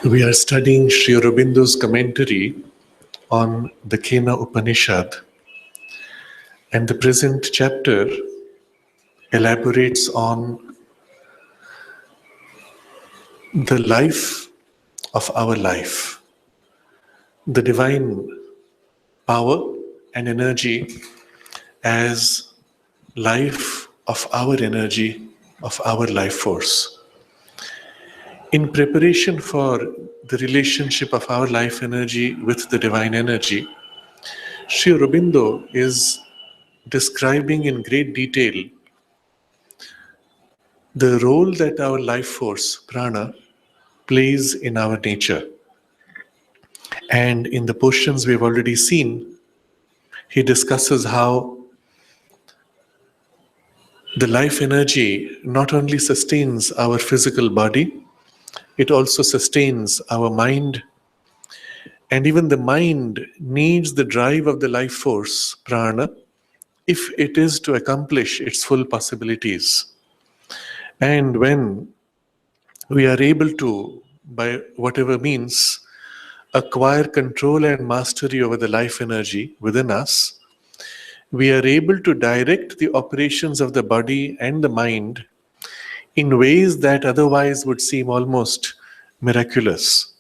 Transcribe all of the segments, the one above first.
We are studying Sri Aurobindo's commentary on the Katha Upanishad, and the present chapter elaborates on the life of our life, the divine power and energy as life of our energy, of our life force. In preparation for the relationship of our life energy with the divine energy, Sri Aurobindo is describing in great detail the role that our life force, prana, plays in our nature. And in the portions we've already seen, he discusses how the life energy not only sustains our physical body, it also sustains our mind. And even the mind needs the drive of the life force, prana, if it is to accomplish its full possibilities. And when we are able to, by whatever means, acquire control and mastery over the life energy within us, we are able to direct the operations of the body and the mind in ways that otherwise would seem almost miraculous.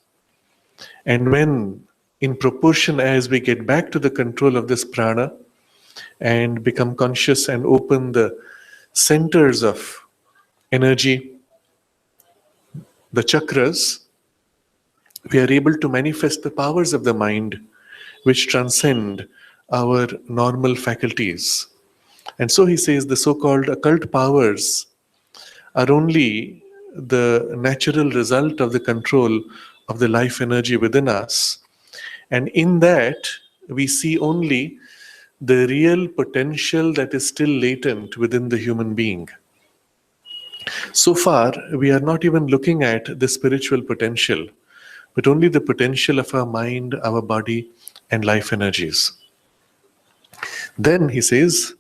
And when, in proportion as we get back to the control of this prana and become conscious and open the centers of energy, the chakras, we are able to manifest the powers of the mind which transcend our normal faculties. And so he says the so-called occult powers are only the natural result of the control of the life energy within us. And in that, we see only the real potential that is still latent within the human being. So far, we are not even looking at the spiritual potential, but only the potential of our mind, our body, and life energies. Then he says,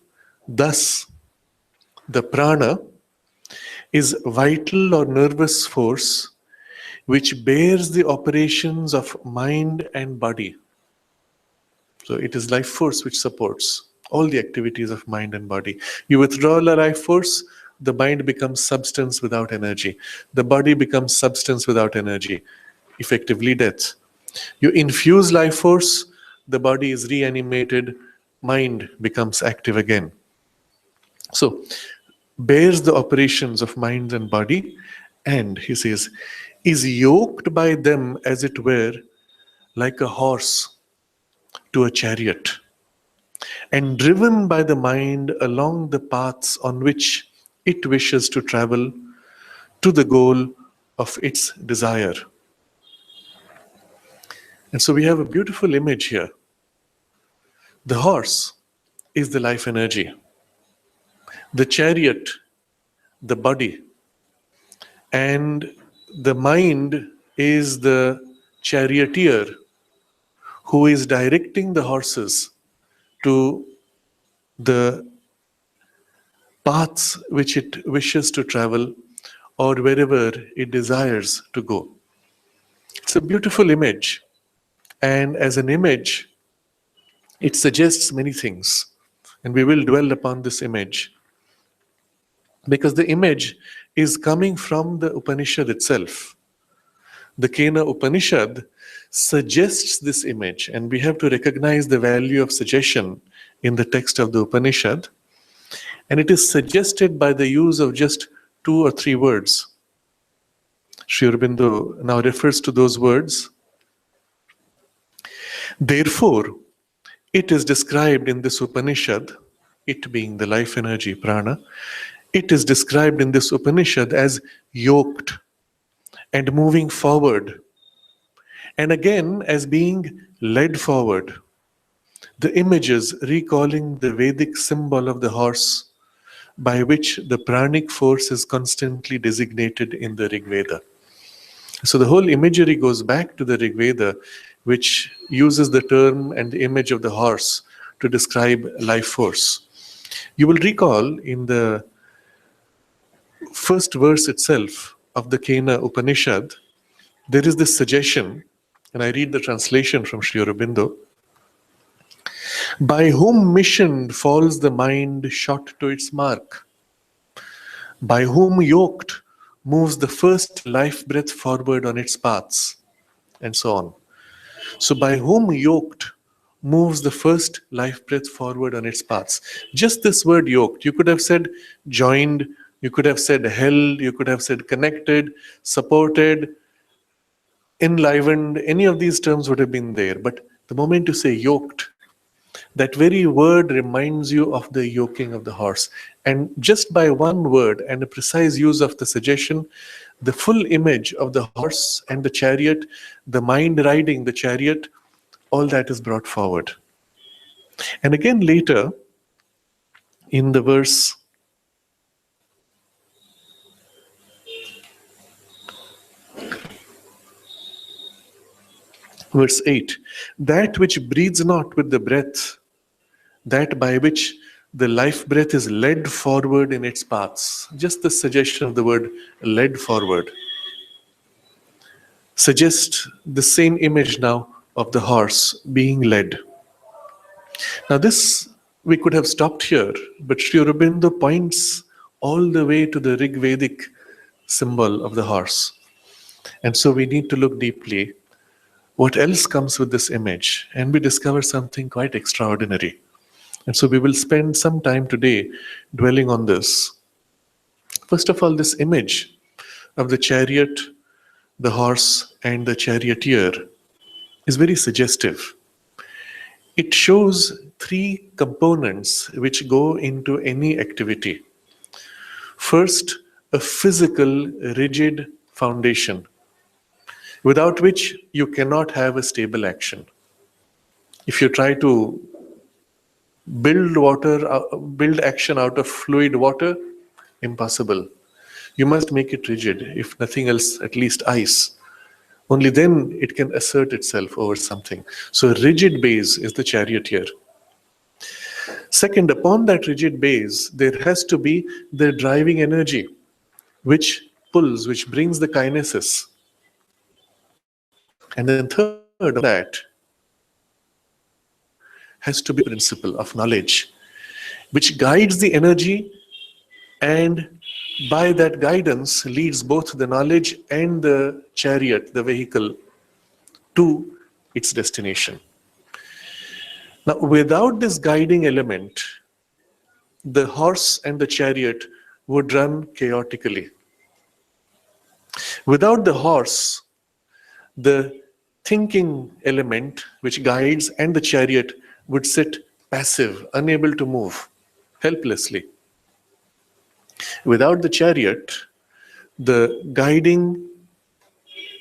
thus, the prana is vital or nervous force which bears the operations of mind and body. So it is life force which supports all the activities of mind and body. You withdraw the life force, the mind becomes substance without energy. The body becomes substance without energy, effectively death. You infuse life force, the body is reanimated, mind becomes active again. So, bears the operations of mind and body, and, he says, is yoked by them as it were like a horse to a chariot, and driven by the mind along the paths on which it wishes to travel to the goal of its desire. And so we have a beautiful image here. The horse is the life energy, the chariot, the body, and the mind is the charioteer who is directing the horses to the paths which it wishes to travel or wherever it desires to go. It's a beautiful image, and as an image, it suggests many things, and we will dwell upon this image because the image is coming from the Upanishad itself. The Katha Upanishad suggests this image, and we have to recognize the value of suggestion in the text of the Upanishad. And it is suggested by the use of just 2 or 3 words. Sri Aurobindo now refers to those words. Therefore, it is described in this Upanishad, it being the life energy, prana, it is described in this Upanishad as yoked and moving forward, and again as being led forward. The images recalling the Vedic symbol of the horse by which the pranic force is constantly designated in the Rig Veda. So the whole imagery goes back to the Rig Veda, which uses the term and the image of the horse to describe life force. You will recall in the first verse itself of the Katha Upanishad, there is this suggestion, and I read the translation from Sri Aurobindo. By whom missioned falls the mind shot to its mark? By whom yoked moves the first life breath forward on its paths? And so on. So by whom yoked moves the first life breath forward on its paths? Just this word yoked. You could have said joined, you could have said held, you could have said connected, supported, enlivened. Any of these terms would have been there. But the moment you say yoked, that very word reminds you of the yoking of the horse. And just by one word and a precise use of the suggestion, the full image of the horse and the chariot, the mind riding the chariot, all that is brought forward. And again later, in the verse verse 8, that which breathes not with the breath, that by which the life breath is led forward in its paths. Just the suggestion of the word led forward suggests the same image now of the horse being led. Now this, we could have stopped here, but Sri Aurobindo points all the way to the Rig Vedic symbol of the horse. And so we need to look deeply what else comes with this image, and we discover something quite extraordinary. And so we will spend some time today dwelling on this. First of all, this image of the chariot, the horse, and the charioteer is very suggestive. It shows 3 components which go into any activity. First, a physical, rigid foundation, without which you cannot have a stable action. If you try to build action out of fluid water, impossible. You must make it rigid, if nothing else, at least ice. Only then it can assert itself over something. So a rigid base is the charioteer. Second, upon that rigid base, there has to be the driving energy, which pulls, which brings the kinesis. And then third, of that has to be a principle of knowledge, which guides the energy, and by that guidance leads both the knowledge and the chariot, the vehicle, to its destination. Now, without this guiding element, the horse and the chariot would run chaotically. Without the horse, the thinking element which guides and the chariot would sit passive, unable to move, helplessly. Without the chariot, the guiding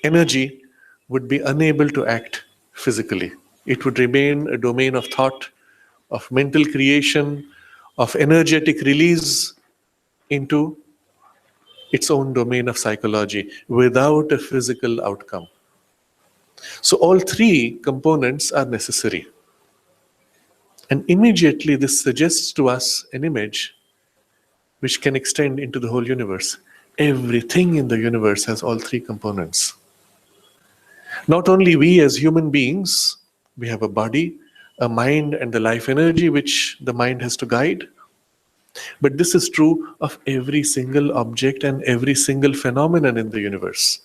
energy would be unable to act physically. It would remain a domain of thought, of mental creation, of energetic release into its own domain of psychology without a physical outcome. So all three components are necessary. And immediately this suggests to us an image which can extend into the whole universe. Everything in the universe has all three components. Not only we as human beings, we have a body, a mind, and the life energy which the mind has to guide. But this is true of every single object and every single phenomenon in the universe.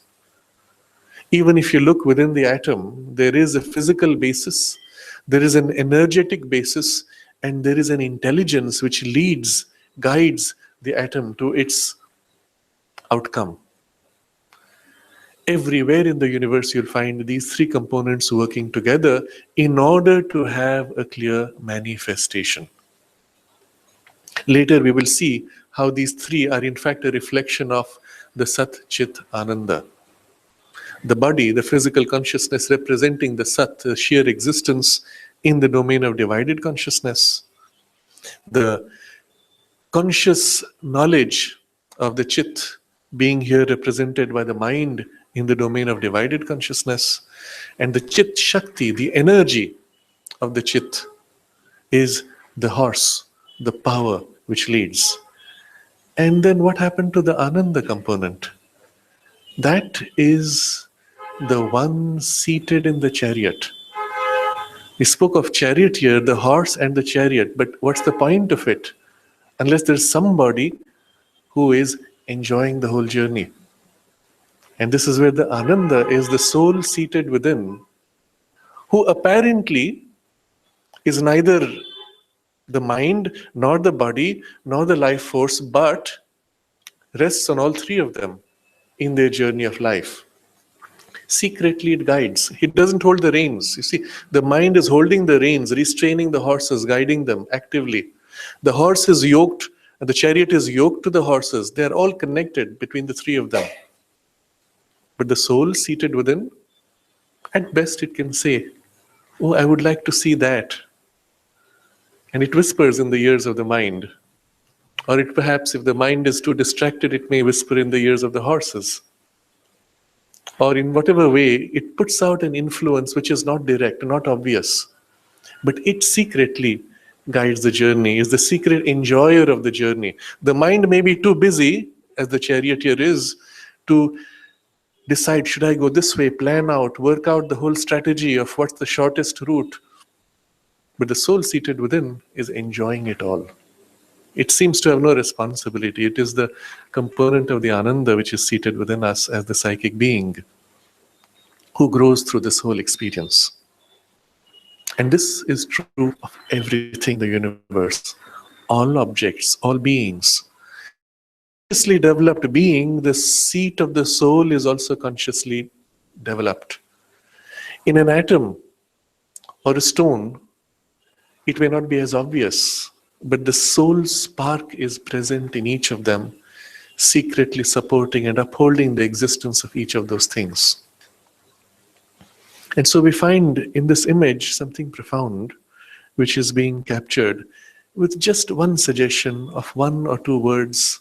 Even if you look within the atom, there is a physical basis, there is an energetic basis, and there is an intelligence which leads, guides the atom to its outcome. Everywhere in the universe, you'll find these three components working together in order to have a clear manifestation. Later, we will see how these three are in fact a reflection of the Sat Chit Ananda. The body, the physical consciousness representing the Sat, the sheer existence in the domain of divided consciousness. The conscious knowledge of the Chit being here represented by the mind in the domain of divided consciousness. And the Chit Shakti, the energy of the Chit, is the horse, the power which leads. And then what happened to the Ananda component? That is the one seated in the chariot. We spoke of chariot here, the horse and the chariot, but what's the point of it? Unless there's somebody who is enjoying the whole journey. And this is where the Ananda is the soul seated within, who apparently is neither the mind, nor the body, nor the life force, but rests on all three of them in their journey of life. Secretly it guides. It doesn't hold the reins. You see, the mind is holding the reins, restraining the horses, guiding them actively. The horse is yoked, and the chariot is yoked to the horses. They are all connected between the three of them. But the soul seated within, at best it can say, "Oh, I would like to see that." And it whispers in the ears of the mind. Or it perhaps, if the mind is too distracted, it may whisper in the ears of the horses. Or in whatever way, it puts out an influence which is not direct, not obvious. But it secretly guides the journey, is the secret enjoyer of the journey. The mind may be too busy, as the charioteer is, to decide, should I go this way, plan out, work out the whole strategy of what's the shortest route. But the soul seated within is enjoying it all. It seems to have no responsibility. It is the component of the Ananda which is seated within us as the psychic being who grows through this whole experience. And this is true of everything in the universe, all objects, all beings. Consciously developed being, the seat of the soul is also consciously developed. In an atom or a stone, it may not be as obvious, but the soul spark is present in each of them, secretly supporting and upholding the existence of each of those things. And so we find in this image something profound, which is being captured with just one suggestion of one or two words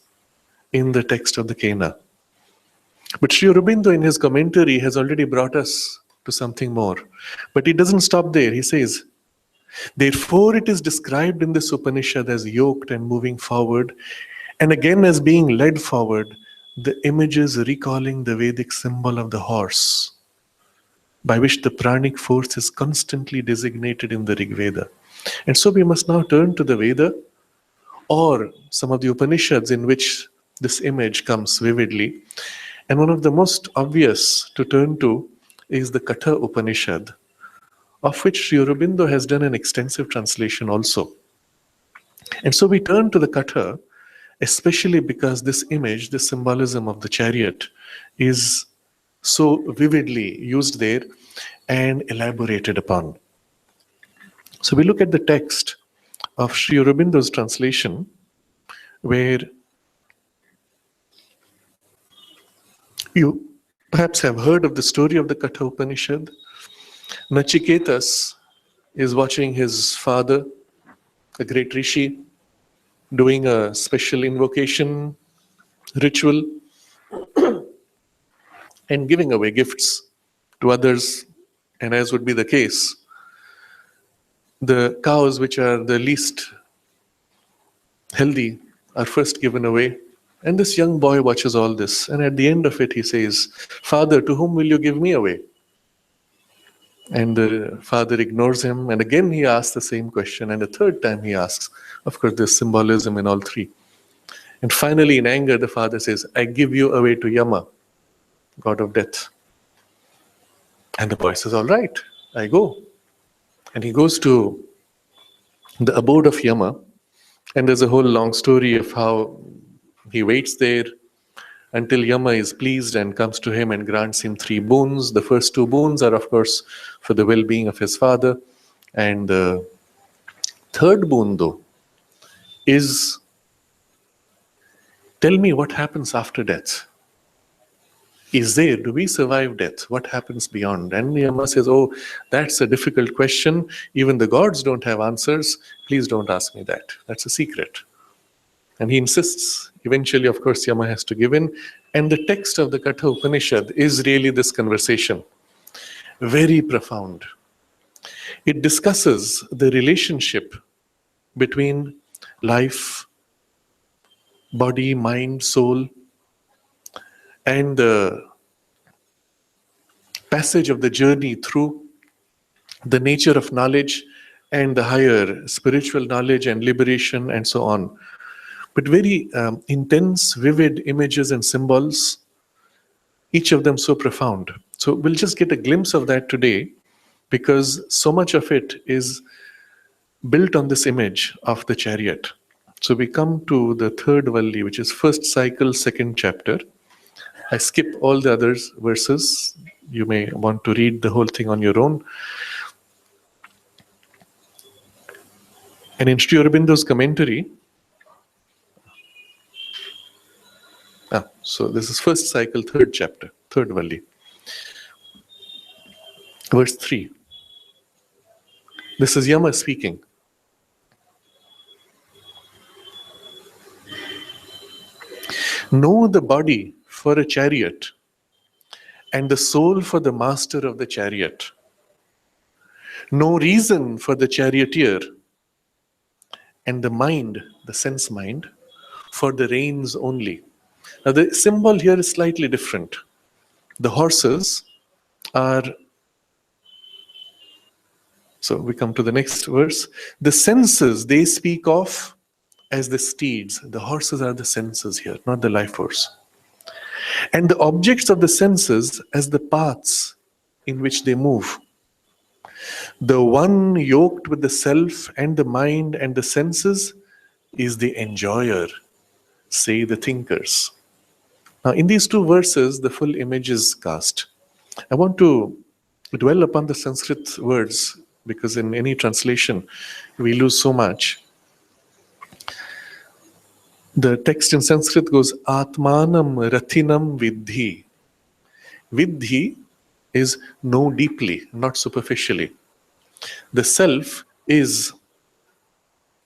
in the text of the Kena. But Sri Aurobindo in his commentary has already brought us to something more. But he doesn't stop there. He says, therefore it is described in this Upanishad as yoked and moving forward, and again as being led forward, the images recalling the Vedic symbol of the horse, by which the pranic force is constantly designated in the Rig Veda. And so we must now turn to the Veda or some of the Upanishads in which this image comes vividly. And one of the most obvious to turn to is the Katha Upanishad, of which Sri Aurobindo has done an extensive translation also. And so we turn to the Katha, especially because this image, this symbolism of the chariot, is so vividly used there and elaborated upon. So we look at the text of Sri Aurobindo's translation, where you perhaps have heard of the story of the Katha Upanishad. Nachiketas is watching his father, a great rishi, doing a special invocation ritual and giving away gifts to others. And as would be the case, the cows which are the least healthy are first given away. And this young boy watches all this. And at the end of it, he says, "Father, to whom will you give me away?" And the father ignores him. And again, he asks the same question. And the third time he asks. Of course, there's symbolism in all three. And finally, in anger, the father says, "I give you away to Yama, god of death." And the boy says, "All right, I go." And he goes to the abode of Yama. And there's a whole long story of how he waits there until Yama is pleased and comes to him and grants him 3 boons. The first 2 boons are, of course, for the well-being of his father. And the third boon, though, is, "Tell me what happens after death. Do we survive death? What happens beyond?" And Yama says, "Oh, that's a difficult question. Even the gods don't have answers. Please don't ask me that. That's a secret." And he insists. Eventually, of course, Yama has to give in. And the text of the Katha Upanishad is really this conversation. Very profound. It discusses the relationship between life, body, mind, soul, and the passage of the journey through the nature of knowledge and the higher spiritual knowledge and liberation and so on. But very intense, vivid images and symbols, each of them so profound. So we'll just get a glimpse of that today, because so much of it is built on this image of the chariot. So we come to the third valli, which is first cycle, second chapter. I skip all the other verses. You may want to read the whole thing on your own. And in Sri Aurobindo's commentary, so this is first cycle, third chapter, third valli. Verse 3. This is Yama speaking. "Know the body for a chariot, and the soul for the master of the chariot. No reason for the charioteer, and the mind, the sense mind, for the reins only." Now the symbol here is slightly different. The horses are, so we come to the next verse. The senses they speak of as the steeds. The horses are the senses here, not the life force. And the objects of the senses as the paths in which they move. The one yoked with the self and the mind and the senses is the enjoyer, say the thinkers. Now, in these 2 verses, the full image is cast. I want to dwell upon the Sanskrit words, because in any translation, we lose so much. The text in Sanskrit goes, "Atmanam rathinam vidhi." Vidhi is know deeply, not superficially. The self is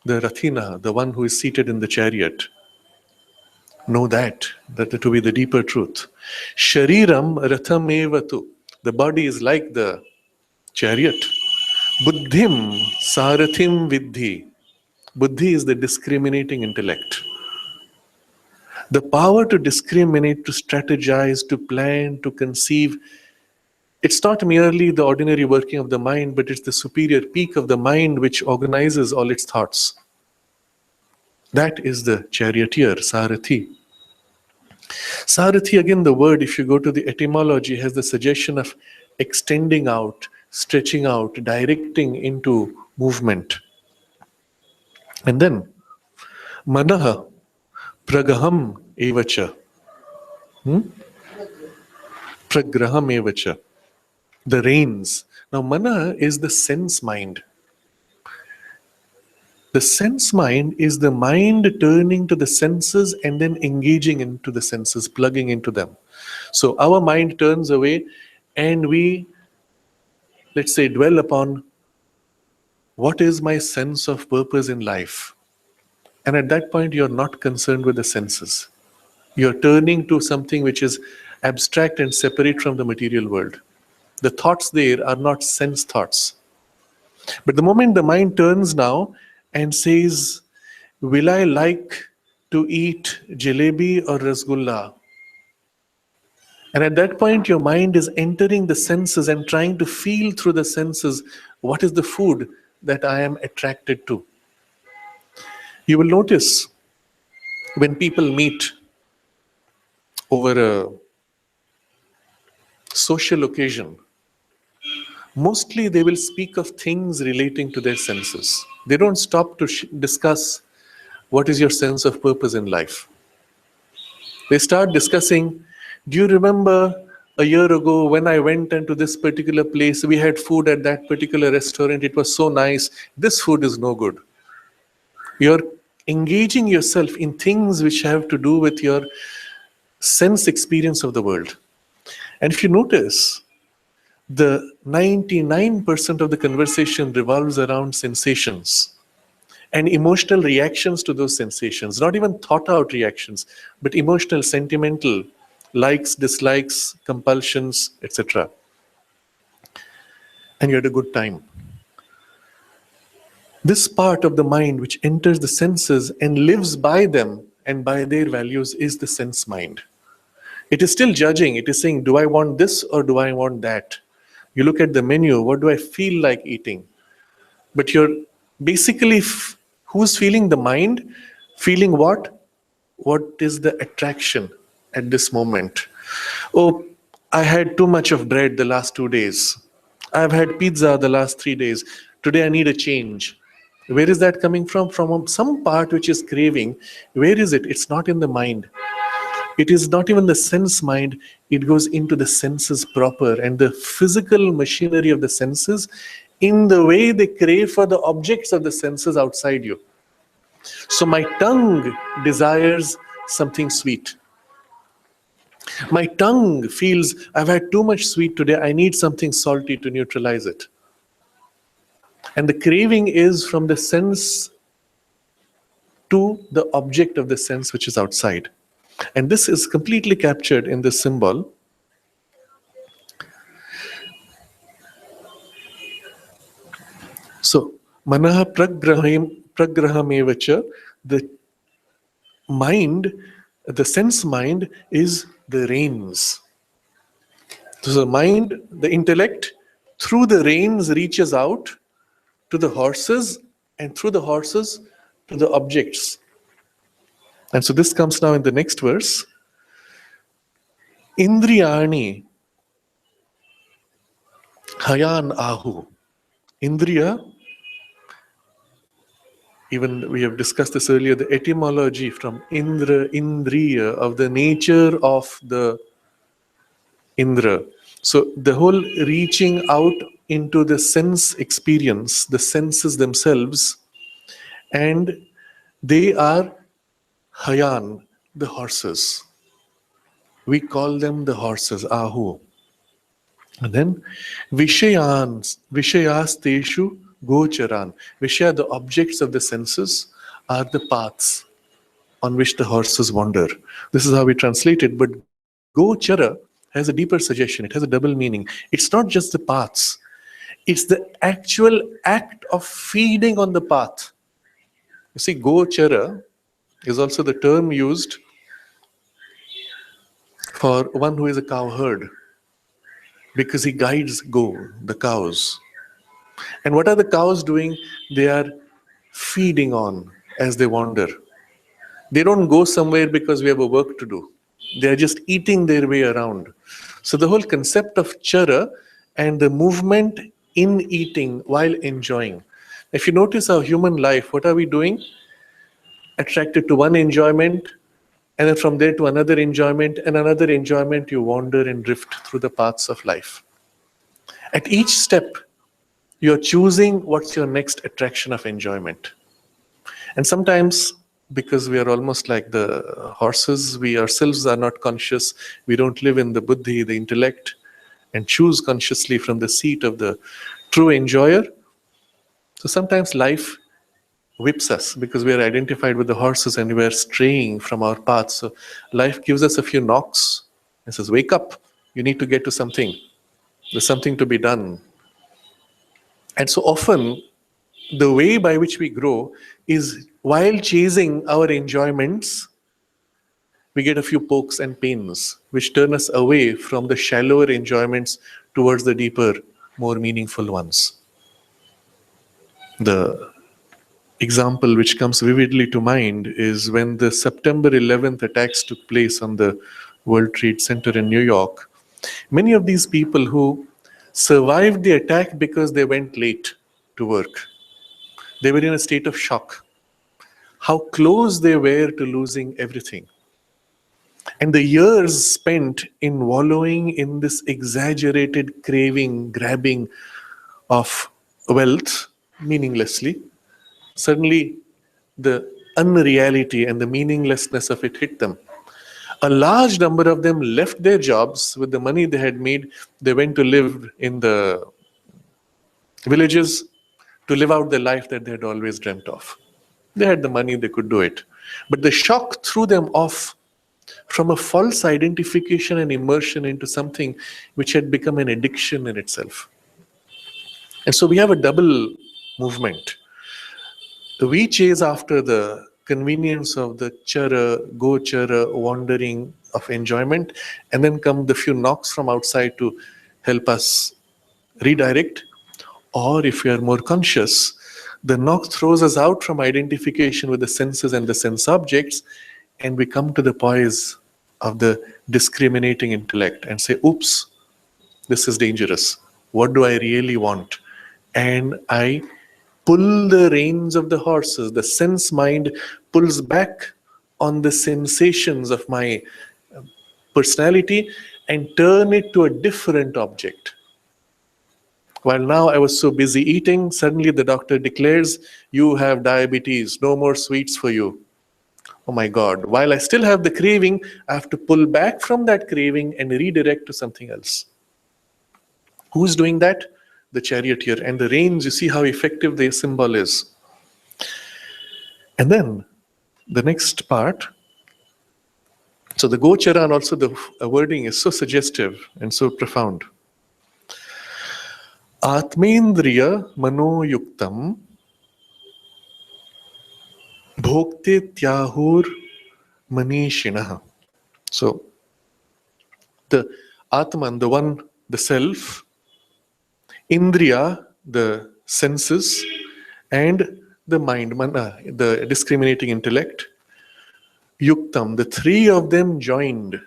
the rathina, the one who is seated in the chariot. Know that to be the deeper truth. Shariram ratham evatu. The body is like the chariot. Buddhim sarathim vidhi. Buddhi is the discriminating intellect. The power to discriminate, to strategize, to plan, to conceive. It's not merely the ordinary working of the mind, but it's the superior peak of the mind which organizes all its thoughts. That is the charioteer, Sarathi. Sarathi, again, the word, if you go to the etymology, has the suggestion of extending out, stretching out, directing into movement. And then, Manaha Pragaham evacha. Pragraham evacha. The reins. Now, mana is the sense mind. The sense mind is the mind turning to the senses and then engaging into the senses, plugging into them. So our mind turns away and we, let's say, dwell upon what is my sense of purpose in life. And at that point, you're not concerned with the senses. You're turning to something which is abstract and separate from the material world. The thoughts there are not sense thoughts. But the moment the mind turns now and says, will I like to eat jalebi or rasgulla? And at that point, your mind is entering the senses and trying to feel through the senses what is the food that I am attracted to. You will notice when people meet over a social occasion, mostly they will speak of things relating to their senses. They don't stop to discuss what is your sense of purpose in life. They start discussing, do you remember a year ago when I went into this particular place, we had food at that particular restaurant, it was so nice, this food is no good. You're engaging yourself in things which have to do with your sense experience of the world. And if you notice, the 99% of the conversation revolves around sensations and emotional reactions to those sensations, not even thought out reactions, but emotional, sentimental, likes, dislikes, compulsions, etc. And you had a good time. This part of the mind which enters the senses and lives by them and by their values is the sense mind. It is still judging. It is saying, do I want this or do I want that? You look at the menu, what do I feel like eating? But you're basically, who's feeling the mind? Feeling what? What is the attraction at this moment? Oh, I had too much of bread the last 2 days. I've had pizza the last 3 days. Today I need a change. Where is that coming from? From some part which is craving. Where is it? It's not in the mind. It is not even the sense mind. It goes into the senses proper and the physical machinery of the senses in the way they crave for the objects of the senses outside you. So my tongue desires something sweet. My tongue feels I've had too much sweet today. I need something salty to neutralize it. And the craving is from the sense to the object of the sense which is outside. And this is completely captured in this symbol. So, manaha pragrahamevacha, the mind, the sense mind is the reins. So the mind, the intellect, through the reins reaches out to the horses and through the horses to the objects. And so this comes now in the next verse. Indriyani hayan ahu. Indriya, even we have discussed this earlier, the etymology from Indra, Indriya, of the nature of the Indra. So the whole reaching out into the sense experience, the senses themselves, and they are hayan, the horses. We call them the horses, ahu. And then Vishayas teshu gocharan. Vishaya, the objects of the senses, are the paths on which the horses wander. This is how we translate it, but gochara has a deeper suggestion. It has a double meaning. It's not just the paths. It's the actual act of feeding on the path. You see, gochara is also the term used for one who is a cow herd, because he guides the cows. And what are the cows doing? They are feeding on as they wander. They don't go somewhere because we have a work to do. They are just eating their way around. So the whole concept of chara and the movement in eating while enjoying. If you notice our human life, what are we doing? Attracted to one enjoyment, And then from there to another enjoyment, and another enjoyment, you wander and drift through the paths of life. At each step, you're choosing what's your next attraction of enjoyment. And sometimes, because we are almost like the horses, we ourselves are not conscious, we don't live in the buddhi, the intellect, and choose consciously from the seat of the true enjoyer. So sometimes life whips us because we are identified with the horses and we are straying from our path. So life gives us a few knocks and says, wake up, you need to get to something. There's something to be done. And so often, the way by which we grow is while chasing our enjoyments, we get a few pokes and pains, which turn us away from the shallower enjoyments towards the deeper, more meaningful ones. The example which comes vividly to mind is when the September 11th attacks took place on the World Trade Center in New York. Many of these people who survived the attack because they went late to work, they were in a state of shock. How close they were to losing everything. And the years spent in wallowing in this exaggerated craving, grabbing of wealth meaninglessly, suddenly the unreality and the meaninglessness of it hit them. A large number of them left their jobs with the money they had made. They went to live in the villages to live out the life that they had always dreamt of. They had the money, they could do it. But the shock threw them off from a false identification and immersion into something which had become an addiction in itself. And so we have a double movement. We chase after the convenience of the chara, gochara, wandering of enjoyment, and then come the few knocks from outside to help us redirect. Or if we are more conscious, the knock throws us out from identification with the senses and the sense objects, and we come to the poise of the discriminating intellect and say, oops, this is dangerous. What do I really want? And I pull the reins of the horses. The sense mind pulls back on the sensations of my personality and turn it to a different object. While now I was so busy eating, suddenly the doctor declares, you have diabetes, no more sweets for you. Oh my God, while I still have the craving, I have to pull back from that craving and redirect to something else. Who's doing that? The charioteer. And the reins, you see how effective the symbol is. And then the next part. So the gochara and also the wording is so suggestive and so profound. Atmendriya manoyuktam bhokte tyahur manishinaha. So the Atman, the one, the self, Indriya, the senses, and the mind, mana, the discriminating intellect, Yuktam, the three of them joined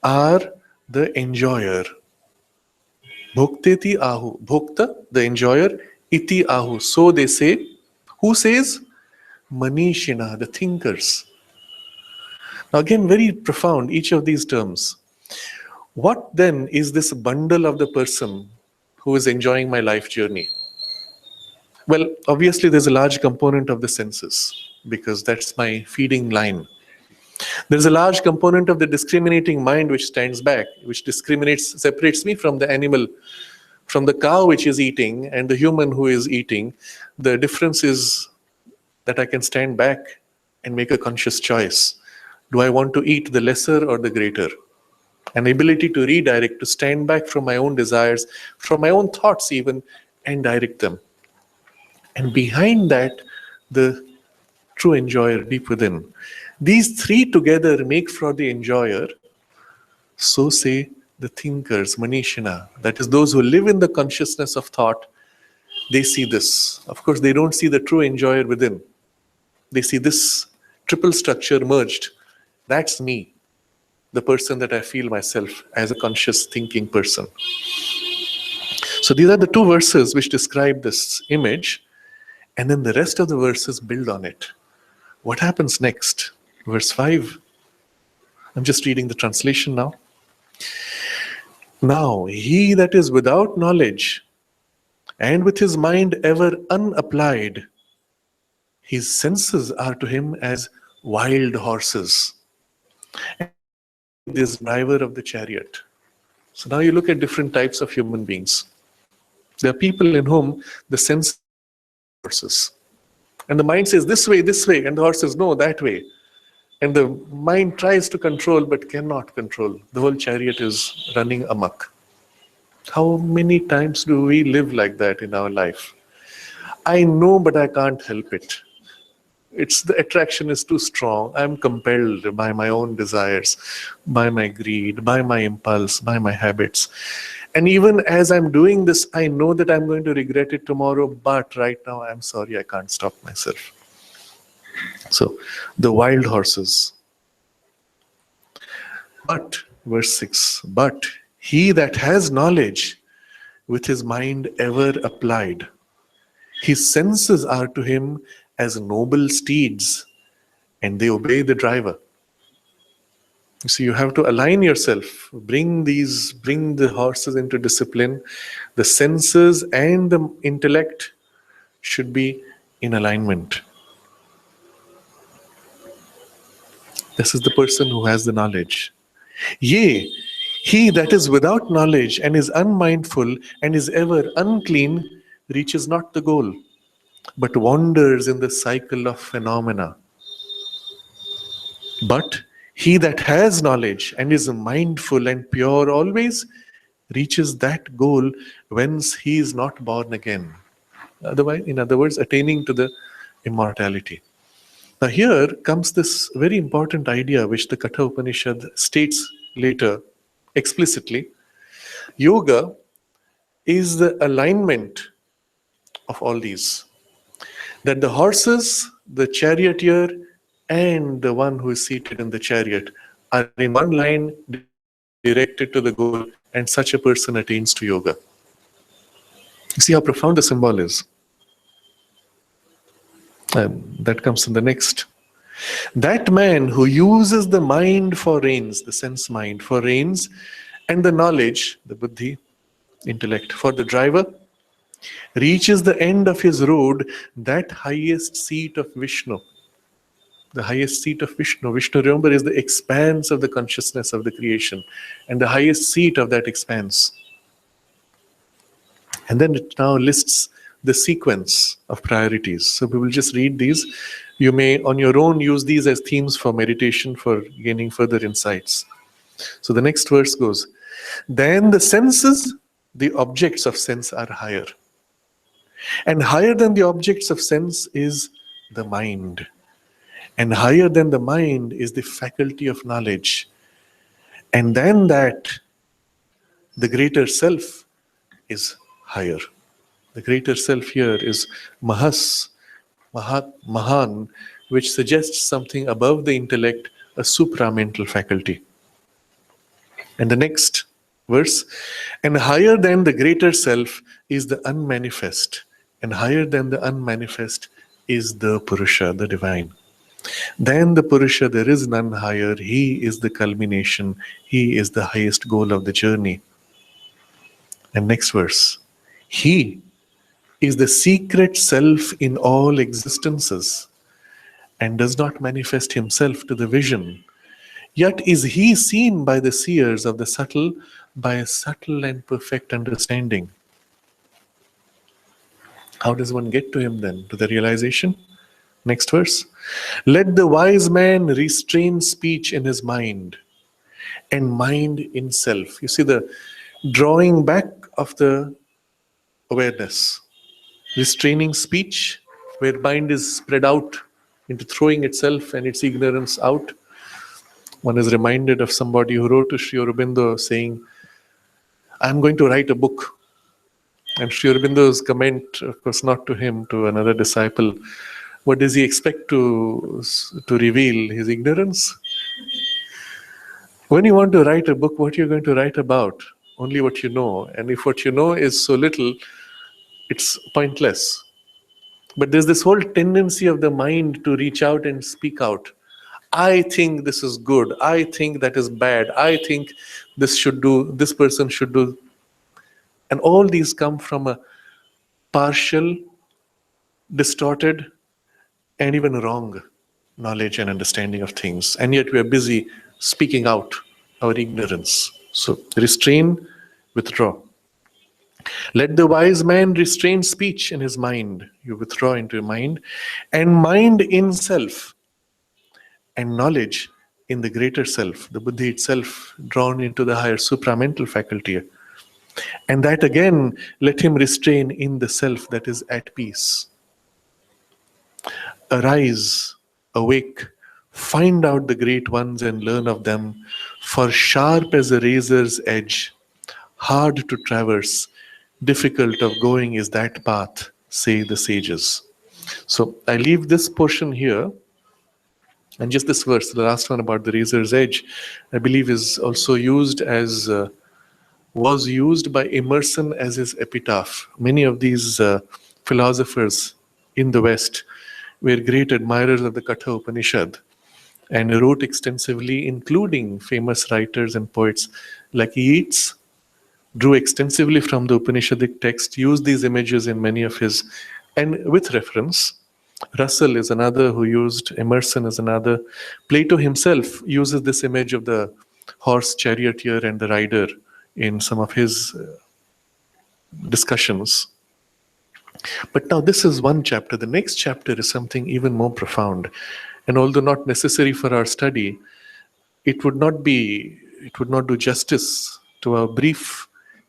are the enjoyer. Bhokteti ahu. Bhokta, the enjoyer, iti ahu. So they say. Who says? Manishina, the thinkers. Now again, very profound, each of these terms. What then is this bundle of the person who is enjoying my life journey? Well, obviously there's a large component of the senses because that's my feeding line. There's a large component of the discriminating mind which stands back, which discriminates, separates me from the animal, from the cow which is eating and the human who is eating. The difference is that I can stand back and make a conscious choice. Do I want to eat the lesser or the greater? An ability to redirect, to stand back from my own desires, from my own thoughts even, and direct them. And behind that, the true enjoyer deep within. These three together make for the enjoyer, so say the thinkers, Manishina, that is those who live in the consciousness of thought, they see this. Of course, they don't see the true enjoyer within. They see this triple structure merged. That's me, the person that I feel myself as a conscious thinking person. So these are the two verses which describe this image, and then the rest of the verses build on it. What happens next? Verse 5. I'm just reading the translation now. Now, he that is without knowledge and with his mind ever unapplied, his senses are to him as wild horses. This driver of the chariot. So now you look at different types of human beings. There are people in whom the sense horses. And the mind says this way, and the horse says no, that way. And the mind tries to control but cannot control. The whole chariot is running amok. How many times do we live like that in our life? I know, but I can't help it. It's the attraction is too strong. I'm compelled by my own desires, by my greed, by my impulse, by my habits. And even as I'm doing this, I know that I'm going to regret it tomorrow, but right now I'm sorry, I can't stop myself. So, the wild horses. But, verse 6, but he that has knowledge with his mind ever applied, his senses are to him as noble steeds, and they obey the driver. So you have to align yourself, bring the horses into discipline. The senses and the intellect should be in alignment. This is the person who has the knowledge. Yea, he that is without knowledge and is unmindful and is ever unclean reaches not the goal, but wanders in the cycle of phenomena. But he that has knowledge and is mindful and pure always reaches that goal whence he is not born again. Otherwise, in other words, attaining to the immortality. Now here comes this very important idea which the Katha Upanishad states later explicitly. Yoga is the alignment of all these. That the horses, the charioteer, and the one who is seated in the chariot are in one line directed to the goal, and such a person attains to yoga. You see how profound the symbol is. That comes in the next. That man who uses the mind for reins, the sense mind for reins, and the knowledge, the buddhi, intellect, for the driver, reaches the end of his road, that highest seat of Vishnu. The highest seat of Vishnu. Vishnu, remember, is the expanse of the consciousness of the creation, and the highest seat of that expanse. And then it now lists the sequence of priorities. So we will just read these. You may, on your own, use these as themes for meditation, for gaining further insights. So the next verse goes, then the senses, the objects of sense are higher. And higher than the objects of sense is the mind. And higher than the mind is the faculty of knowledge. And then that, the greater self is higher. The greater self here is Mahas, Mahan, which suggests something above the intellect, a supramental faculty. And the next verse, and higher than the greater self is the unmanifest, and higher than the unmanifest is the Purusha, the divine. Than the Purusha there is none higher. He is the culmination. He is the highest goal of the journey. And next verse, he is the secret self in all existences and does not manifest himself to the vision. Yet is he seen by the seers of the subtle by a subtle and perfect understanding. How does one get to him then? To the realization? Next verse. Let the wise man restrain speech in his mind and mind in self. You see the drawing back of the awareness. Restraining speech, where mind is spread out into throwing itself and its ignorance out. One is reminded of somebody who wrote to Sri Aurobindo saying, I'm going to write a book. And Sri Aurobindo's comment, of course not to him, to another disciple, what does he expect to reveal? His ignorance? When you want to write a book, what you're going to write about? Only what you know. And if what you know is so little, it's pointless. But there's this whole tendency of the mind to reach out and speak out. I think this is good. I think that is bad. I think this person should do. And all these come from a partial, distorted, and even wrong knowledge and understanding of things. And yet we are busy speaking out our ignorance. So restrain, withdraw. Let the wise man restrain speech in his mind. You withdraw into your mind, and mind in self, and knowledge in the greater self, the buddhi itself, drawn into the higher supramental faculty. And that again, let him restrain in the self that is at peace. Arise, awake, find out the great ones and learn of them, for sharp as a razor's edge, hard to traverse, difficult of going is that path, say the sages. So I leave this portion here, and just this verse, the last one about the razor's edge, I believe is also used as, was used by Emerson as his epitaph. Many of these philosophers in the West were great admirers of the Katha Upanishad and wrote extensively, including famous writers and poets like Yeats, drew extensively from the Upanishadic text, used these images in many of his, and with reference. Russell is another who used, Emerson is another. Plato himself uses this image of the horse charioteer and the rider in some of his discussions. But now this is one chapter. The next chapter is something even more profound. And although not necessary for our study, it would not do justice to our brief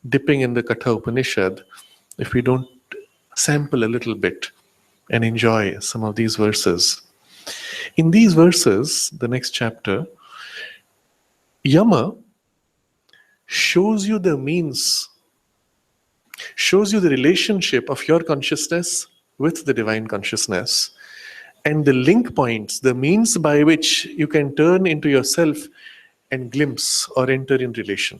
dipping in the Katha Upanishad if we don't sample a little bit and enjoy some of these verses. In these verses, the next chapter, Yama shows you the means, shows you the relationship of your consciousness with the divine consciousness, and the link points, the means by which you can turn into yourself and glimpse or enter in relation.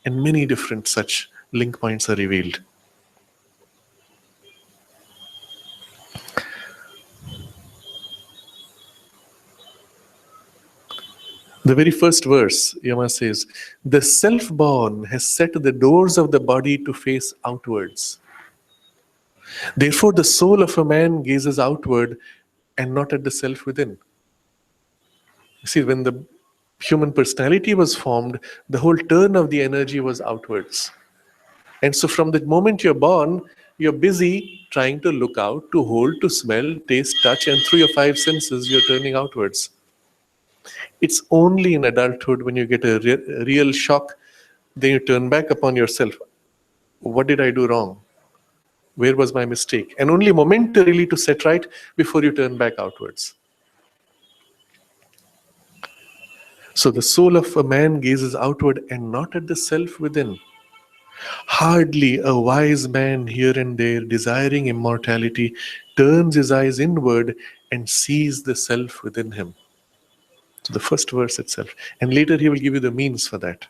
And many different such link points are revealed. The very first verse, Yama says, the self-born has set the doors of the body to face outwards. Therefore, the soul of a man gazes outward and not at the self within. You see, when the human personality was formed, the whole turn of the energy was outwards. And so from the moment you're born, you're busy trying to look out, to hold, to smell, taste, touch, and through your five senses, you're turning outwards. It's only in adulthood when you get a real shock, then you turn back upon yourself. What did I do wrong? Where was my mistake? And only momentarily to set right before you turn back outwards. So the soul of a man gazes outward and not at the self within. Hardly a wise man here and there, desiring immortality, turns his eyes inward and sees the self within him. So the first verse itself. And later he will give you the means for that.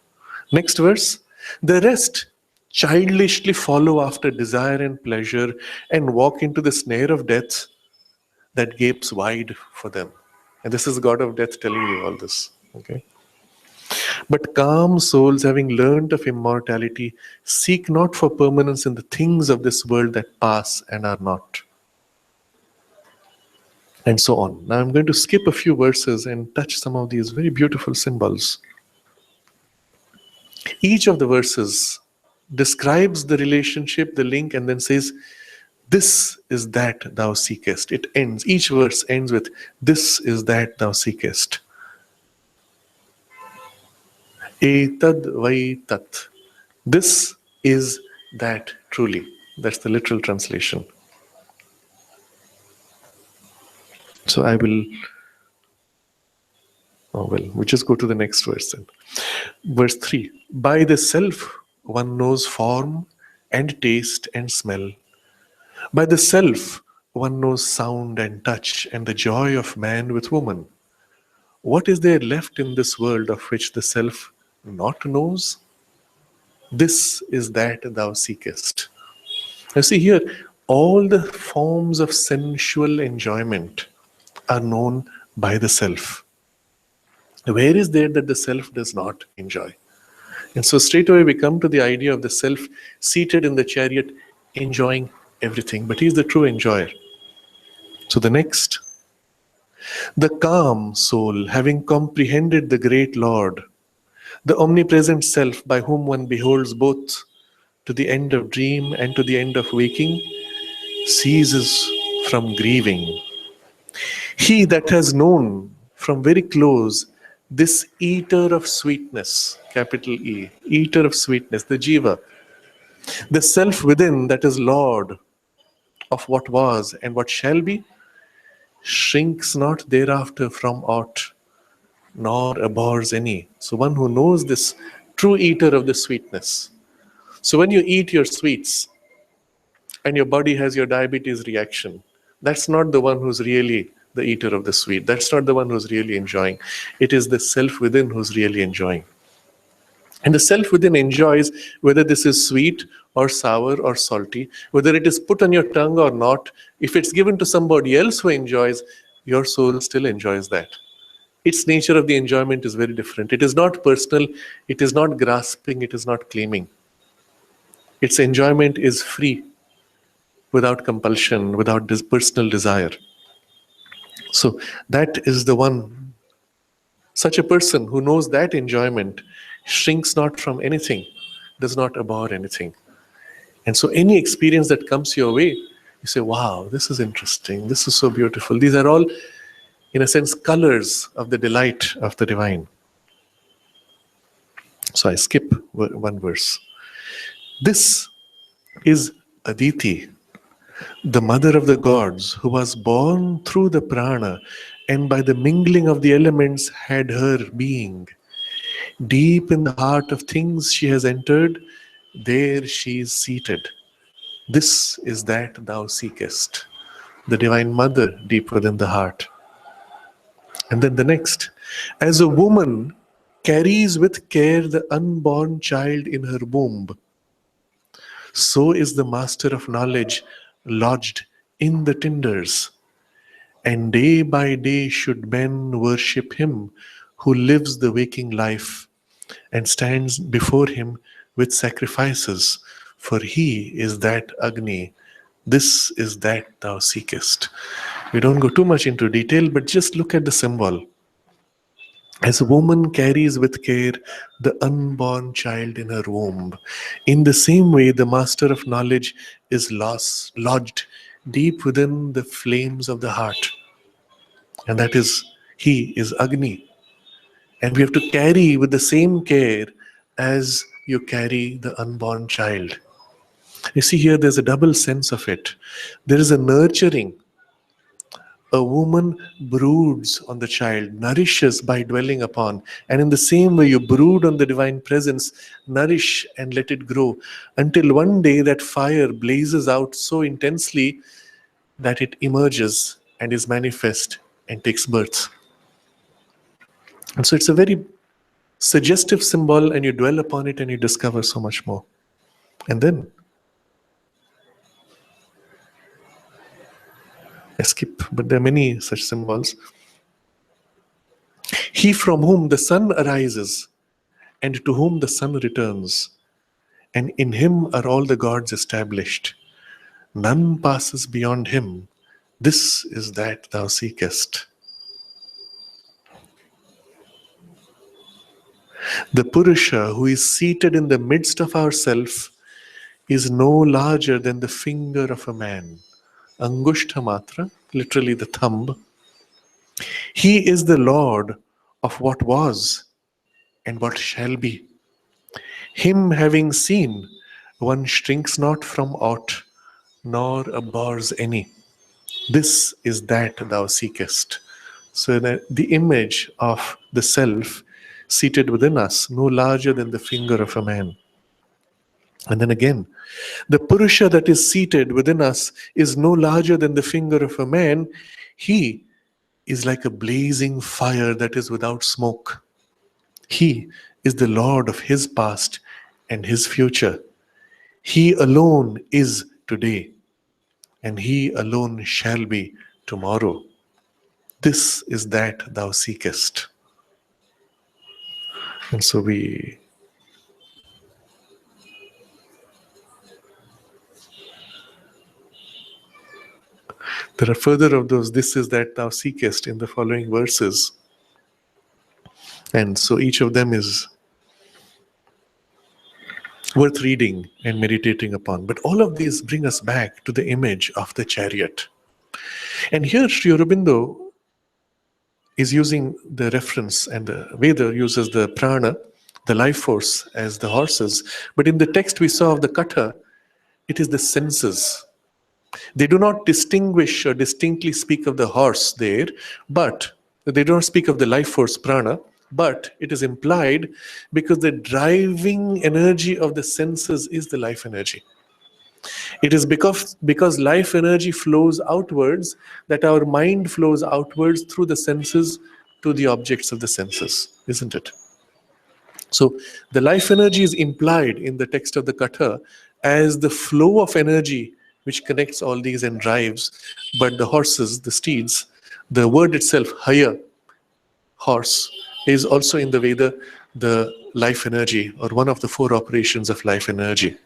Next verse. The rest childishly follow after desire and pleasure and walk into the snare of death that gapes wide for them. And this is God of death telling you all this. Okay. But calm souls, having learned of immortality, seek not for permanence in the things of this world that pass and are not. And so on. Now I'm going to skip a few verses and touch some of these very beautiful symbols. Each of the verses describes the relationship, the link, and then says, this is that thou seekest. It ends, each verse ends with, this is that thou seekest. Etad vai tat. This is that truly. That's the literal translation. So I will, we just go to the next verse then. Verse 3. By the self one knows form and taste and smell. By the self one knows sound and touch and the joy of man with woman. What is there left in this world of which the self not knows? This is that thou seekest. Now see here, all the forms of sensual enjoyment are known by the self. Where is there that the self does not enjoy? And so straight away we come to the idea of the self seated in the chariot, enjoying everything. But he's the true enjoyer. So the next, the calm soul, having comprehended the great Lord, the omnipresent self by whom one beholds both to the end of dream and to the end of waking, ceases from grieving. He that has known from very close this eater of sweetness, capital E, eater of sweetness, the jiva, the self within that is Lord of what was and what shall be, shrinks not thereafter from aught, nor abhors any. So one who knows this true eater of the sweetness. So when you eat your sweets and your body has your diabetes reaction, that's not the one who's really the eater of the sweet. That's not the one who's really enjoying. It is the self within who's really enjoying. And the self within enjoys whether this is sweet or sour or salty, whether it is put on your tongue or not. If it's given to somebody else who enjoys, your soul still enjoys that. Its nature of the enjoyment is very different. It is not personal, it is not grasping, it is not claiming. Its enjoyment is free, without compulsion, without this personal desire. So that is the one. Such a person who knows that enjoyment shrinks not from anything, does not abhor anything. And so any experience that comes your way, you say, wow, this is interesting, this is so beautiful. These are all, in a sense, colors of the delight of the divine. So I skip one verse. This is Aditi, the mother of the gods, who was born through the prana and by the mingling of the elements had her being. Deep in the heart of things she has entered, there she is seated. This is that thou seekest, the divine mother deep within the heart. And then the next, as a woman carries with care the unborn child in her womb, so is the master of knowledge lodged in the tinders. And day by day should men worship him who lives the waking life and stands before him with sacrifices, for he is that Agni. This is that thou seekest. We don't go too much into detail, but just look at the symbol. As a woman carries with care the unborn child in her womb, in the same way the master of knowledge is lodged deep within the flames of the heart. And that is, he is Agni. And we have to carry with the same care as you carry the unborn child. You see, here there's a double sense of it. There is a nurturing. A woman broods on the child, nourishes by dwelling upon. And in the same way, you brood on the divine presence, nourish and let it grow until one day that fire blazes out so intensely that it emerges and is manifest and takes birth. And so it's a very suggestive symbol, and you dwell upon it and you discover so much more. And then I skip, but there are many such symbols. He from whom the sun arises and to whom the sun returns, and in him are all the gods established. None passes beyond him. This is that thou seekest. The Purusha who is seated in the midst of ourself is no larger than the finger of a man. Angushtha matra, literally the thumb. He is the Lord of what was and what shall be. Him having seen, one shrinks not from aught, nor abhors any. This is that thou seekest. So that the image of the self seated within us, no larger than the finger of a man. And then again, the Purusha that is seated within us is no larger than the finger of a man. He is like a blazing fire that is without smoke. He is the Lord of his past and his future. He alone is today, and he alone shall be tomorrow. This is that thou seekest. And so there are further of those "this is that thou seekest" in the following verses. And so each of them is worth reading and meditating upon. But all of these bring us back to the image of the chariot. And here Sri Aurobindo is using the reference, and the Veda uses the prana, the life force, as the horses. But in the text we saw of the Katha, it is the senses. They do not distinguish or distinctly speak of the horse there, but they do not speak of the life force prana, but it is implied because the driving energy of the senses is the life energy. It is because life energy flows outwards that our mind flows outwards through the senses to the objects of the senses, isn't it? So the life energy is implied in the text of the Katha as the flow of energy which connects all these and drives. But the horses, the steeds, the word itself, haya, horse, is also in the Veda the life energy, or one of the four operations of life energy.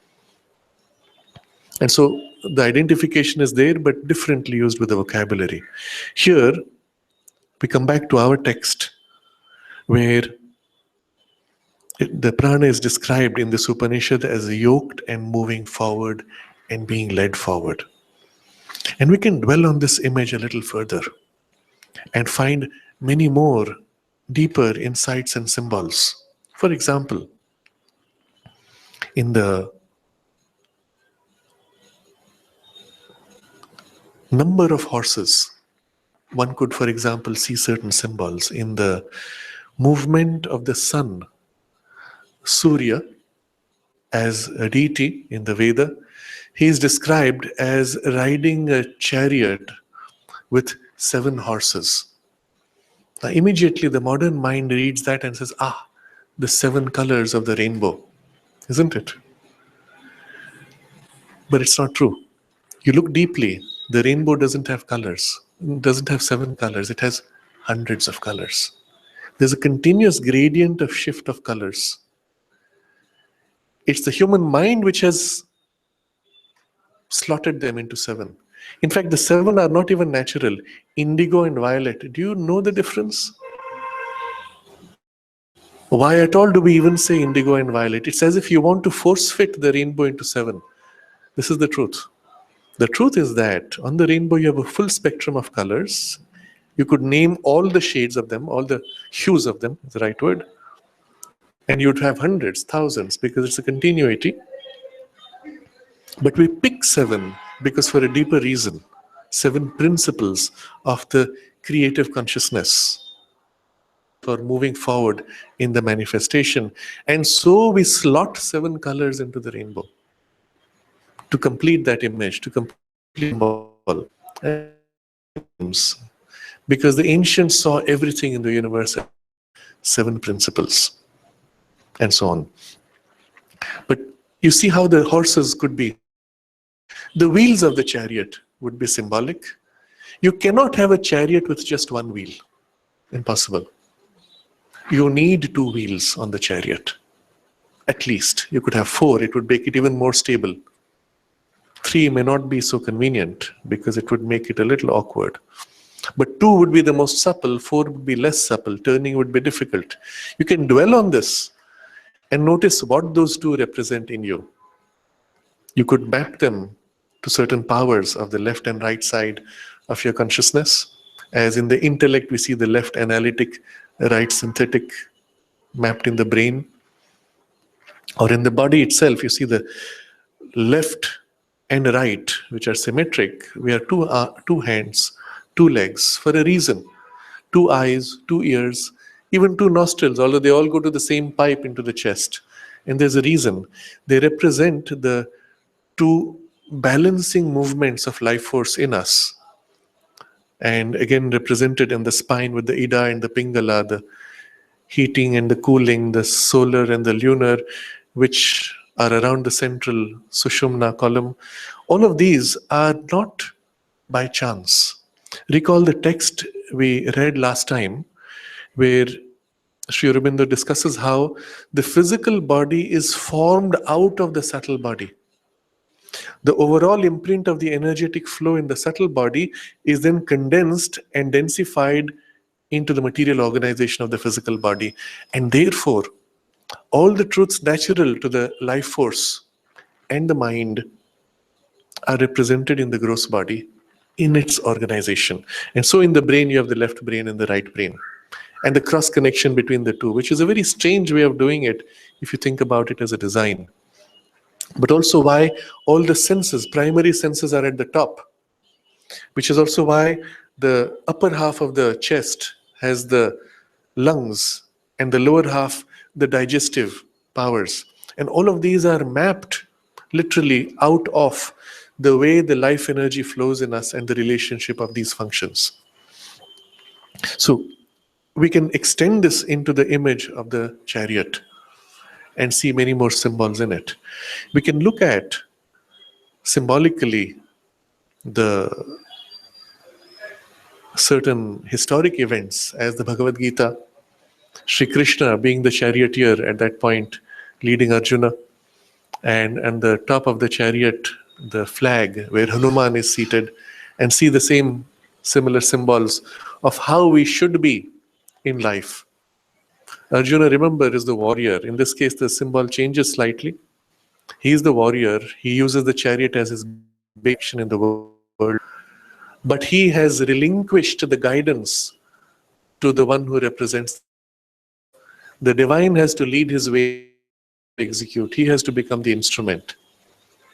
And so the identification is there, but differently used with the vocabulary. Here, we come back to our text, where the prana is described in this Upanishad as yoked and moving forward and being led forward. And we can dwell on this image a little further and find many more deeper insights and symbols. For example, in the number of horses, one could, for example, see certain symbols in the movement of the sun, Surya, as a deity in the Veda. He is described as riding a chariot with 7 horses. Now, immediately the modern mind reads that and says, the 7 colors of the rainbow, isn't it? But it's not true. You look deeply, the rainbow doesn't have colors. It doesn't have 7 colors. It has hundreds of colors. There's a continuous gradient of shift of colors. It's the human mind which has slotted them into 7. In fact, the 7 are not even natural. Indigo and violet. Do you know the difference? Why at all do we even say indigo and violet? It's as if you want to force fit the rainbow into 7. This is the truth. The truth is that on the rainbow you have a full spectrum of colors. You could name all the shades of them, all the hues of them, is the right word. And you'd have hundreds, thousands, because it's a continuity. But we pick 7 because for a deeper reason. 7 principles of the creative consciousness for moving forward in the manifestation. And so we slot 7 colors into the rainbow to complete that image, to complete the symbol. Because the ancients saw everything in the universe as 7 principles, and so on. But you see how the horses could be. The wheels of the chariot would be symbolic. You cannot have a chariot with just 1 wheel. Impossible. You need 2 wheels on the chariot. At least. You could have 4. It would make it even more stable. 3 may not be so convenient because it would make it a little awkward. But 2 would be the most supple, 4 would be less supple, turning would be difficult. You can dwell on this and notice what those 2 represent in you. You could map them to certain powers of the left and right side of your consciousness. As in the intellect, we see the left analytic, right synthetic mapped in the brain. Or in the body itself, you see the left and right, which are symmetric. We are 2 hands, 2 legs for a reason. 2 eyes, 2 ears, even 2 nostrils, although they all go to the same pipe into the chest. And there's a reason. They represent the 2 balancing movements of life force in us. And again represented in the spine with the Ida and the Pingala, the heating and the cooling, the solar and the lunar, which are around the central Sushumna column. All of these are not by chance. Recall the text we read last time, where Sri Aurobindo discusses how the physical body is formed out of the subtle body. The overall imprint of the energetic flow in the subtle body is then condensed and densified into the material organization of the physical body. And therefore, all the truths natural to the life force and the mind are represented in the gross body in its organization. And so in the brain, you have the left brain and the right brain. And the cross connection between the two, which is a very strange way of doing it if you think about it as a design. But also why all the senses, primary senses, are at the top, which is also why the upper half of the chest has the lungs and the lower half the digestive powers. And all of these are mapped literally out of the way the life energy flows in us and the relationship of these functions. So we can extend this into the image of the chariot and see many more symbols in it. We can look at symbolically the certain historic events as the Bhagavad Gita, Sri Krishna being the charioteer at that point, leading Arjuna, and the top of the chariot, the flag where Hanuman is seated, and see the same similar symbols of how we should be in life. Arjuna, remember, is the warrior. In this case, the symbol changes slightly. He is the warrior. He uses the chariot as his big action in the world. But he has relinquished the guidance to the one who represents. The divine has to lead his way, execute. He has to become the instrument.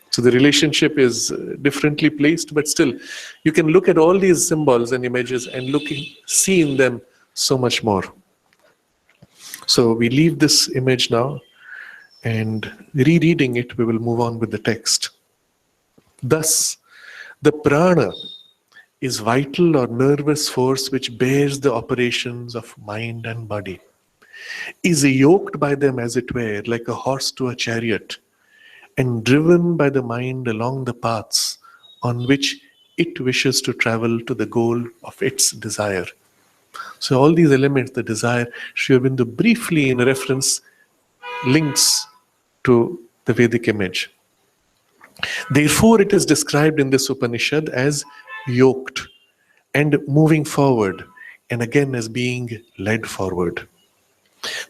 So the relationship is differently placed, but still, you can look at all these symbols and images and see in them so much more. So we leave this image now, and rereading it, we will move on with the text. Thus, the prana is vital or nervous force which bears the operations of mind and body, is yoked by them, as it were, like a horse to a chariot, and driven by the mind along the paths on which it wishes to travel to the goal of its desire. So all these elements, the desire, Sri Aurobindo briefly in reference links to the Vedic image. Therefore, it is described in this Upanishad as yoked and moving forward, and again as being led forward.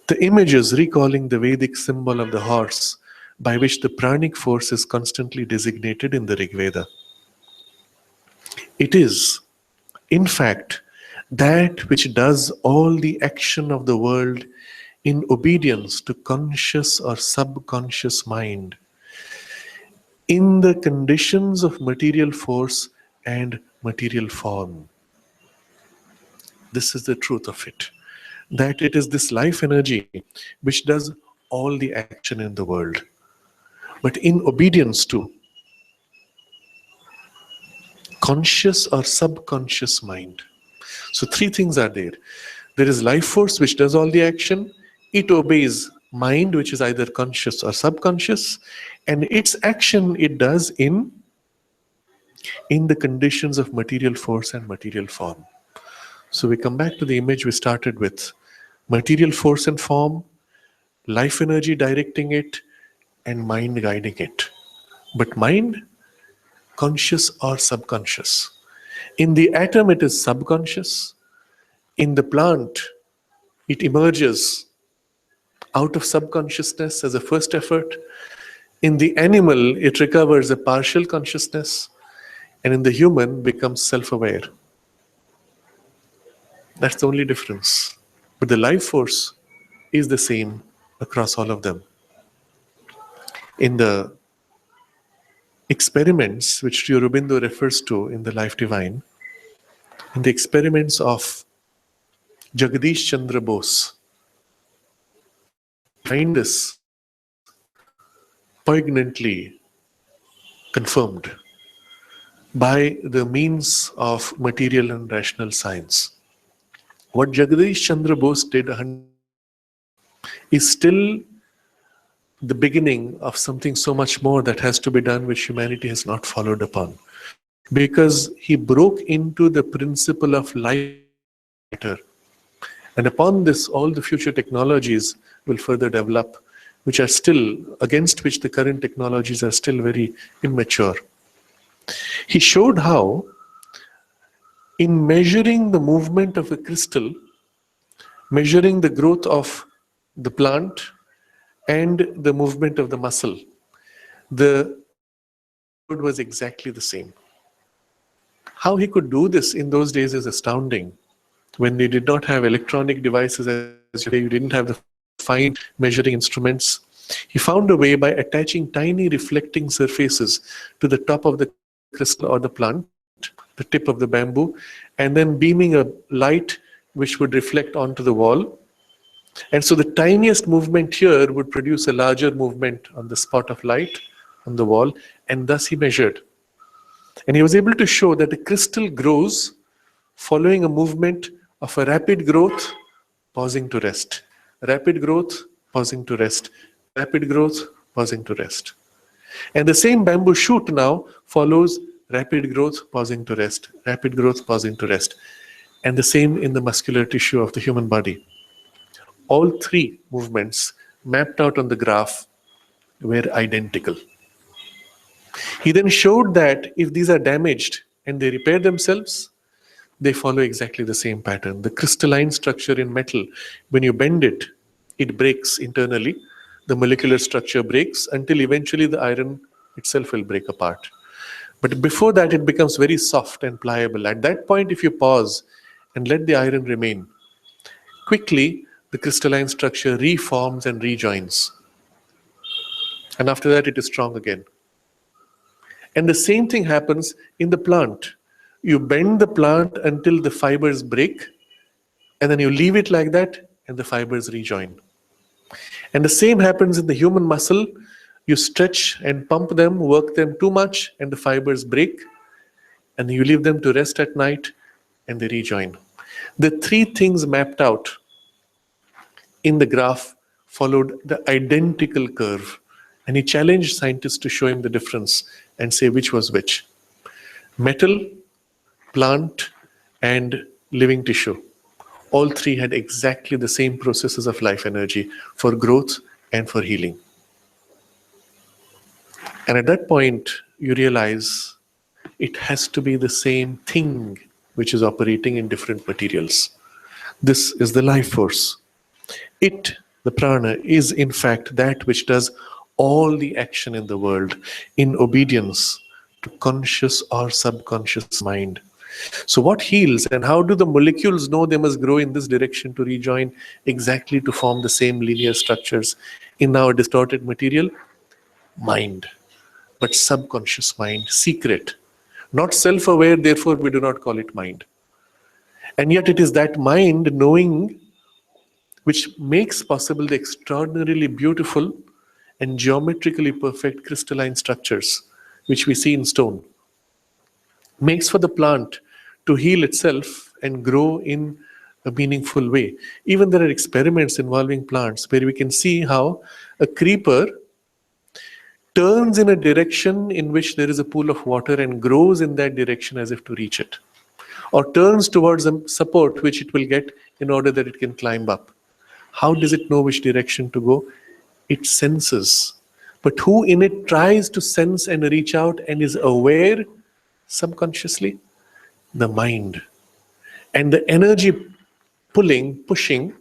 The images recalling the Vedic symbol of the horse by which the pranic force is constantly designated in the Rig Veda. It is, in fact, that which does all the action of the world in obedience to conscious or subconscious mind, in the conditions of material force and material form. This is the truth of it, that it is this life energy which does all the action in the world, but in obedience to conscious or subconscious mind. So three things are there. There is life force which does all the action. It obeys mind, which is either conscious or subconscious, and its action it does in the conditions of material force and material form. So we come back to the image we started with. Material force and form, life energy directing it, and mind guiding it. But mind, conscious or subconscious. In the atom, it is subconscious. In the plant, it emerges out of subconsciousness as a first effort. In the animal, it recovers a partial consciousness. And in the human, becomes self-aware. That's the only difference. But the life force is the same across all of them. In the experiments which Sri Aurobindo refers to in the Life Divine, in the experiments of Jagadish Chandra Bose, find this poignantly confirmed by the means of material and rational science. What Jagadish Chandra Bose did is still the beginning of something so much more that has to be done, which humanity has not followed upon. Because he broke into the principle of life matter And upon this, all the future technologies will further develop, which are still, against which the current technologies are still very immature. He showed how, in measuring the movement of a crystal, measuring the growth of the plant and the movement of the muscle, the output was exactly the same. How he could do this in those days is astounding. When they did not have electronic devices as today, you didn't have the fine measuring instruments. He found a way by attaching tiny reflecting surfaces to the top of the crystal or the plant, the tip of the bamboo, and then beaming a light which would reflect onto the wall. And so the tiniest movement here would produce a larger movement on the spot of light on the wall, and thus he measured. And he was able to show that the crystal grows following a movement of a rapid growth, pausing to rest. Rapid growth, pausing to rest. Rapid growth, pausing to rest. And the same bamboo shoot now follows rapid growth, pausing to rest. Rapid growth, pausing to rest. And the same in the muscular tissue of the human body. All three movements mapped out on the graph were identical. He then showed that if these are damaged and they repair themselves, they follow exactly the same pattern. The crystalline structure in metal, when you bend it, it breaks internally. The molecular structure breaks until eventually the iron itself will break apart. But before that, it becomes very soft and pliable. At that point, if you pause and let the iron remain, quickly the crystalline structure reforms and rejoins. And after that, it is strong again. And the same thing happens in the plant. You bend the plant until the fibers break, and then you leave it like that, and the fibers rejoin. And the same happens in the human muscle. You stretch and pump them, work them too much, and the fibers break, and you leave them to rest at night, and they rejoin. The three things mapped out in the graph followed the identical curve. And he challenged scientists to show him the difference and say which was which. Metal, plant, and living tissue. All three had exactly the same processes of life energy for growth and for healing. And at that point, you realize it has to be the same thing which is operating in different materials. This is the life force. It, the prana, is in fact that which does all the action in the world in obedience to conscious or subconscious mind. So what heals, and how do the molecules know they must grow in this direction to rejoin exactly to form the same linear structures in our distorted material? Mind, but subconscious mind, secret, not self-aware, therefore we do not call it mind. And yet it is that mind knowing which makes possible the extraordinarily beautiful and geometrically perfect crystalline structures which we see in stone. Makes for the plant to heal itself and grow in a meaningful way. Even there are experiments involving plants where we can see how a creeper turns in a direction in which there is a pool of water and grows in that direction as if to reach it, or turns towards a support which it will get in order that it can climb up. How does it know which direction to go? It senses. But who in it tries to sense and reach out and is aware subconsciously? The mind. And the energy pulling, pushing,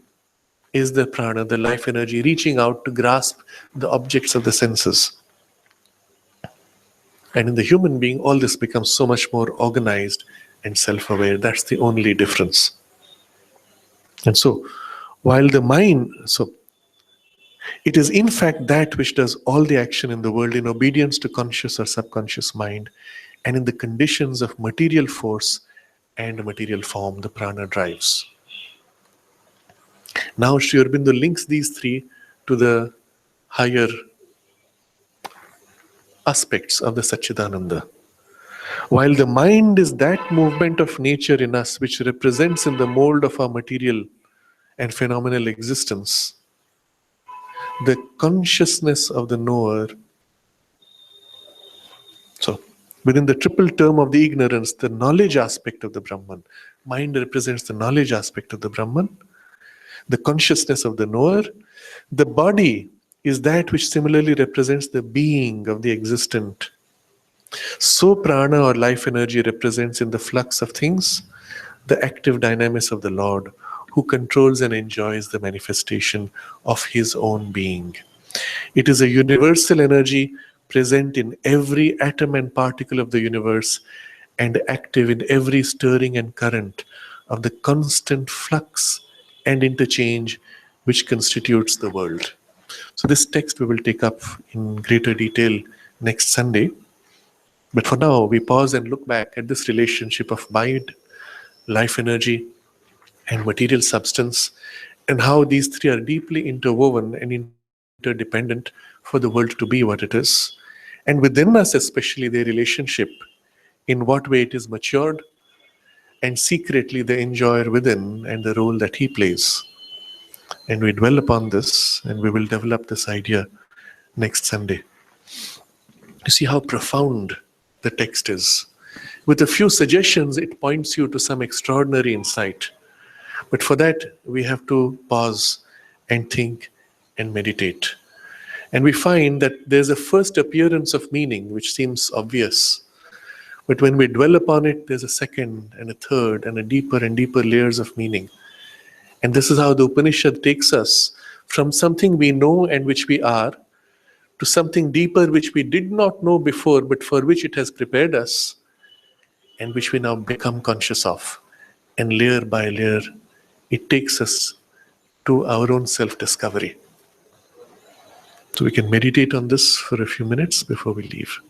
is the prana, the life energy, reaching out to grasp the objects of the senses. And in the human being, all this becomes so much more organized and self-aware. That's the only difference. And so, while the mind, it is in fact that which does all the action in the world in obedience to conscious or subconscious mind, and in the conditions of material force and material form, the prana drives. Now Sri Aurobindo links these three to the higher aspects of the Satchidananda. While the mind is that movement of nature in us which represents in the mold of our material and phenomenal existence, the consciousness of the knower. So, within the triple term of the ignorance, the knowledge aspect of the Brahman, mind represents the knowledge aspect of the Brahman, the consciousness of the knower. The body is that which similarly represents the being of the existent. So prana or life energy represents in the flux of things the active dynamics of the Lord, who controls and enjoys the manifestation of his own being. It is a universal energy present in every atom and particle of the universe and active in every stirring and current of the constant flux and interchange which constitutes the world. So this text we will take up in greater detail next Sunday. But for now, we pause and look back at this relationship of mind, life energy, and material substance, and how these three are deeply interwoven and interdependent for the world to be what it is. And within us, especially, their relationship, in what way it is matured, and secretly the enjoyer within and the role that he plays. And we dwell upon this, and we will develop this idea next Sunday. You see how profound the text is. With a few suggestions, it points you to some extraordinary insight. But for that, we have to pause and think and meditate. And we find that there's a first appearance of meaning which seems obvious. But when we dwell upon it, there's a second and a third and deeper layers of meaning. And this is how the Upanishad takes us from something we know and which we are, to something deeper which we did not know before, but for which it has prepared us, and which we now become conscious of. And layer by layer, it takes us to our own self-discovery. So we can meditate on this for a few minutes before we leave.